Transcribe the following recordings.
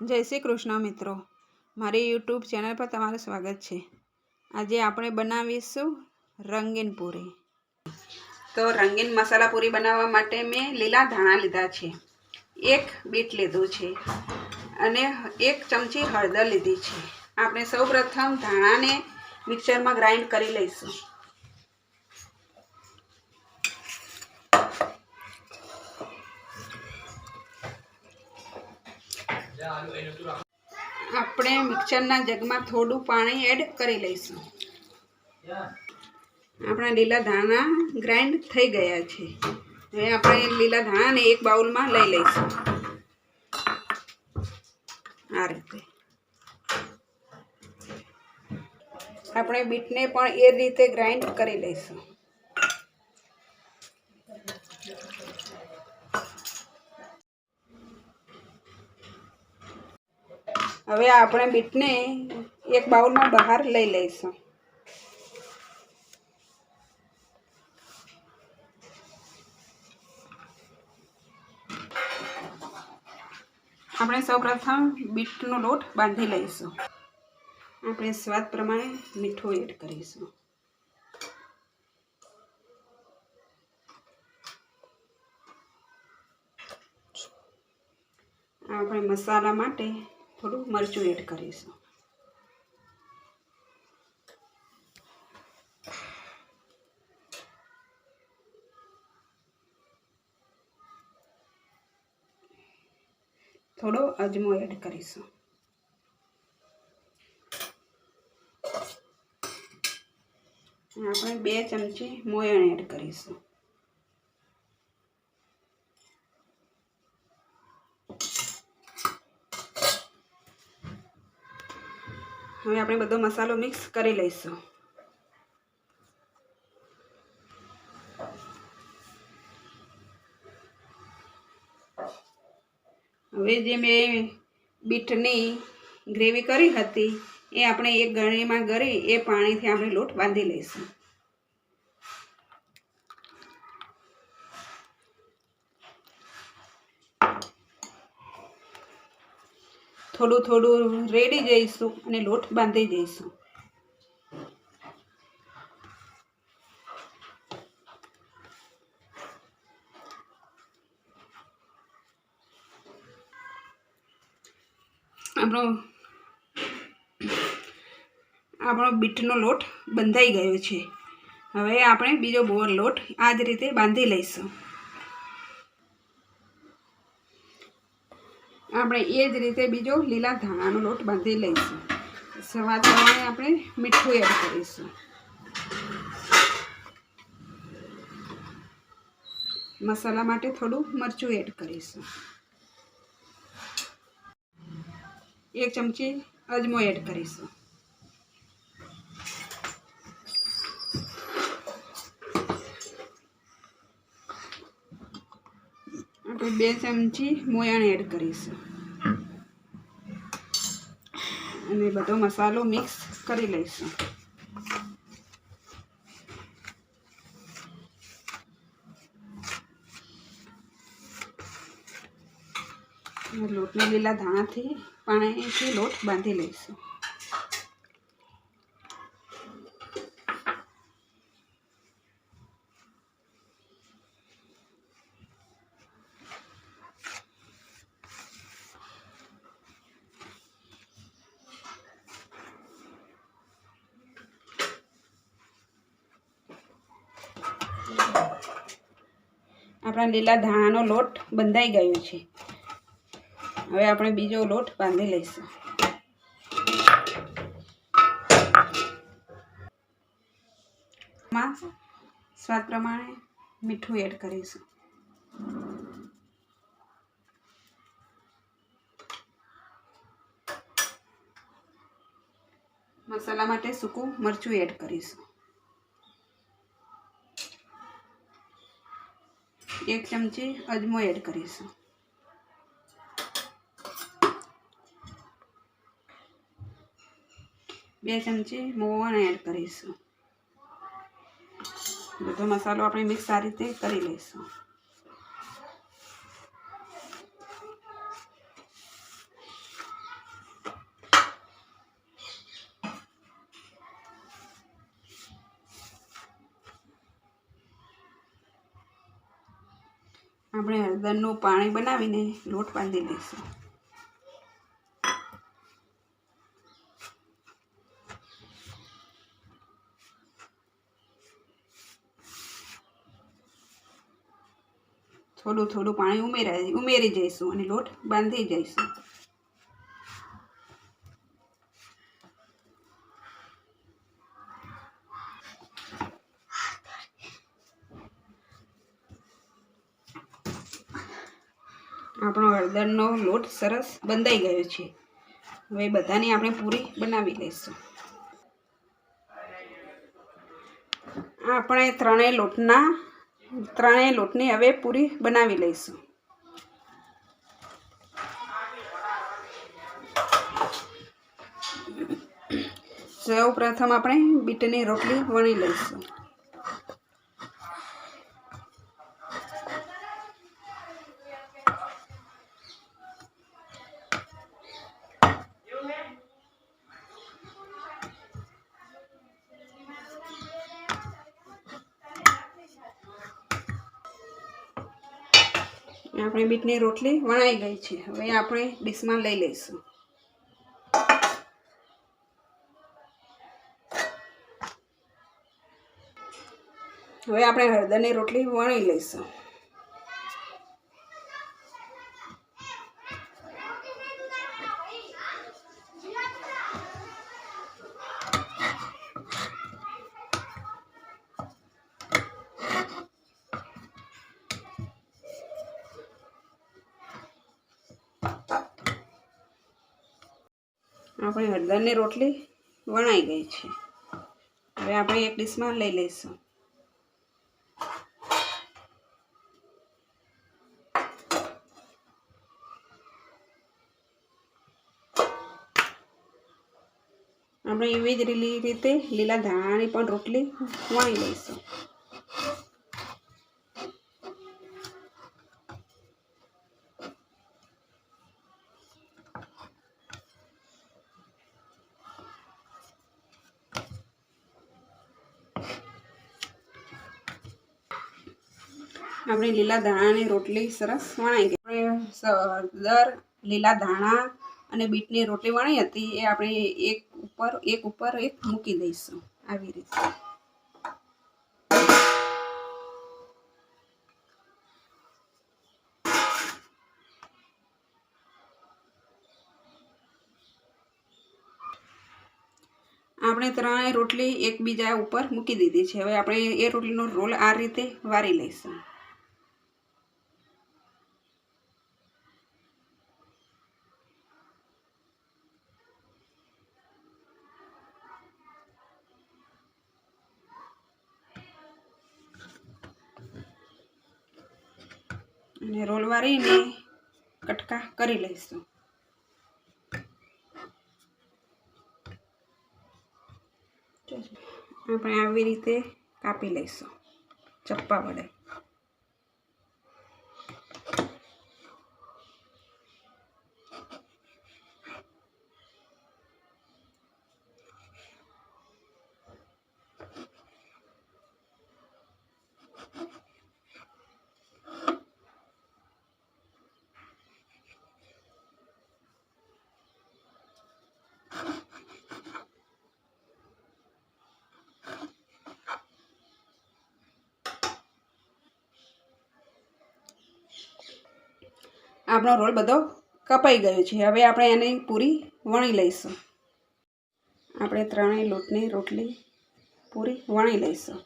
જય શ્રી કૃષ્ણ મિત્રો, મારી યુટ્યુબ ચેનલ પર તમારું સ્વાગત છે। આજે આપણે બનાવીશું રંગીન પૂરી। તો રંગીન મસાલા પૂરી બનાવવા માટે મેં લીલા ધાણા લીધા છે, એક બીટ લીધું છે અને એક ચમચી હળદર લીધી છે। આપણે સૌપ્રથમ ધાણાને મિક્સરમાં ગ્રાઇન્ડ કરી લઈશું। આપણે મિક્સરના જગમાં થોડું પાણી એડ કરી લઈશું। આપણા લીલા ધાણા ગ્રાઇન્ડ થઈ ગયા છે। હવે આપણે લીલા ધાણાને એક બાઉલમાં લઈ લઈશું। આ રીતે આપણે બીટને પણ એ રીતે ગ્રાઇન્ડ કરી લઈશું। હવે આપણે બીટને એક બાઉલમાં બહાર લઈ લઈશું। આપણે સૌપ્રથમ બીટનો લોટ બાંધી લઈશું। આપણે સ્વાદ પ્રમાણે મીઠું એડ કરીશું। આપણે મસાલા માટે થોડું મરચું એડ કરીશું। થોડો અજમો એડ કરીશું। આપણે 2 ચમચી મોયણ એડ કરીશું। હવે આપણે બધો મસાલો મિક્સ કરી લઈશું। હવે જે મેં બીટની ગ્રેવી કરી હતી એ આપણે એક ગળણીમાં ગળી એ પાણીથી આપણે લોટ બાંધી લઈશું। થોડું થોડું રેડી જઈશું અને લોટ બાંધી જઈશું। આપણો બીટનો લોટ બંધાઈ ગયો છે। હવે આપણે બીજો લોટ આ જ રીતે બાંધી લઈશું। આપણે એ જ રીતે બીજો લીલા ધાણાનો લોટ બાંધી લઈશું। સ્વાદ પ્રમાણે આપણે મીઠું એડ કરીશું। મસાલા માટે થોડું મરચું એડ કરીશું। 1 ચમચી અજમો એડ કરીશું। આપણે 2 ચમચી મોયણ એડ કરીશું અને બધો મસાલો મિક્સ કરી લઈશું। લોટને લીલા ધાણાથી પાણીથી લોટ બાંધી લઈશું। આપણા લીલા ધાણાનો લોટ બંધાઈ ગયો છે। હવે આપણે બીજો લોટ બાંધી લઈશું। સ્વાદ પ્રમાણે મીઠું એડ કરીશું। મસાલા માટે સૂકું મરચું એડ કરીશું। 1 ચમચી અજમો એડ કરીશું। બે ચમચી મોવણ એડ કરીશું। બધો મસાલો આપણે મિક્સ આ રીતે કરી લઈશું। આપણે હળદરનું પાણી બનાવીને લોટ બાંધી લઈશું. થોડું થોડું પાણી ઉમેરી જઈશું અને લોટ બાંધી જઈશું. આપણો હળદરનો લોટ સરસ બંધાઈ ગયો છે. હવે બધાની આપણે પૂરી બનાવી લઈશું. આપણે ત્રણેય લોટની હવે પૂરી બનાવી લઈશું. સૌ પ્રથમ આપણે બીટની રોટલી વણી લઈશું. આપણી બીટની રોટલી વણાઈ ગઈ છે. હવે આપણે ડીશમાં લઈ લઈશું. હવે આપણે હળદરની રોટલી વણી લઈશું. આપણી હળદરની રોટલી વણાઈ ગઈ છે. હવે આપણે એક ડીશમાં લઈ લઈશું. આપણે એવી જ રીતે લીલા ધાણાની પણ રોટલી વણી લઈશું. આપણી લીલા ધાણાની રોટલી સરસ વણાઈ ગઈ. આપણે લીલા ધાણા અને બીટની રોટલી વણી હતી એ આપણે એક ઉપર એક મૂકી દઈશું. આવી રીતે આપણે ત્રણેય રોટલી એકબીજા ઉપર મૂકી દીધી છે. હવે આપણે એ રોટલીનો રોલ આ રીતે વારી લઈશું. અને રોલ વારીને કટકા કરી લઈશું. આપણે આવી રીતે કાપી લઈશું ચપ્પા વડે. આપણો રોલ બધો કપાઈ ગયો છે. હવે આપણે એની પૂરી વણી લઈશું. આપણે ત્રણેય લોટની રોટલી પૂરી વણી લઈશું.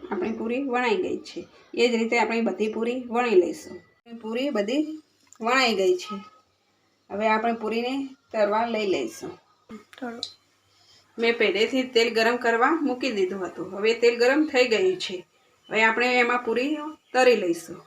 આપણી પૂરી વણાઈ ગઈ છે. એ જ રીતે આપણે બધી પૂરી વણી લઈશું. પૂરી બધી વણાઈ ગઈ છે. હવે આપણે પૂરીને તળવા લઈ લઈશું. મેં પહેલેથી તેલ ગરમ કરવા મૂકી દીધું હતું. હવે તેલ ગરમ થઈ ગયું છે. હવે આપણે એમાં પૂરી તળી લઈશું.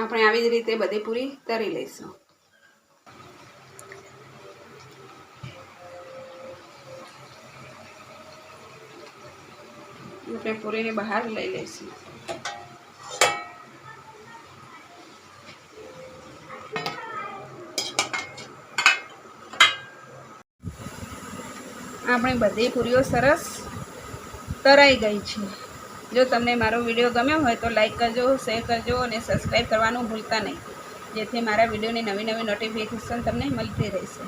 આપણે આવી જ રીતે બધી પૂરી તળી લઈશું. આપણે પૂરીને બહાર લઈ લઈશું. આપણે બધી પૂરીઓ સરસ તળાઈ ગઈ છે. જો તમને મારો વિડીયો ગમ્યો હોય તો લાઈક કરજો, શેર કરજો અને સબસ્ક્રાઈબ કરવાનું ભૂલતા નહીં, જેથી મારા વિડીયોની નવી નવી નોટિફિકેશન તમને મળતી રહેશે.